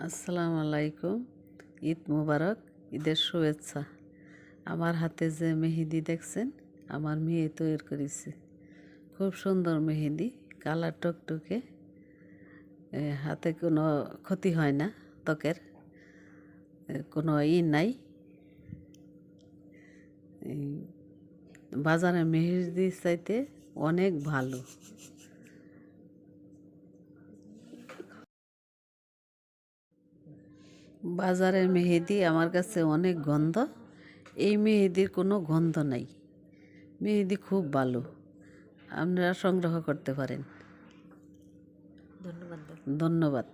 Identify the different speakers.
Speaker 1: আসসালামু আলাইকুম। ঈদ মুবারক। ঈদের শুভেচ্ছা। আমার হাতে যে মেহেদি দেখছেন আমার মেয়ে তৈরি করেছে। খুব সুন্দর মেহেদি, কালার টকটকে, হাতে কোনো ক্ষতি হয় না, ত্বকের কোনো নাই। বাজারে মেহেদি চাইতে অনেক ভালো। বাজারের মেহেদি আমার কাছে অনেক গন্ধ, এই মেহেদির কোনো গন্ধ নাই। মেহেদি খুব ভালো, আপনারা সংগ্রহ করতে পারেন। ধন্যবাদ।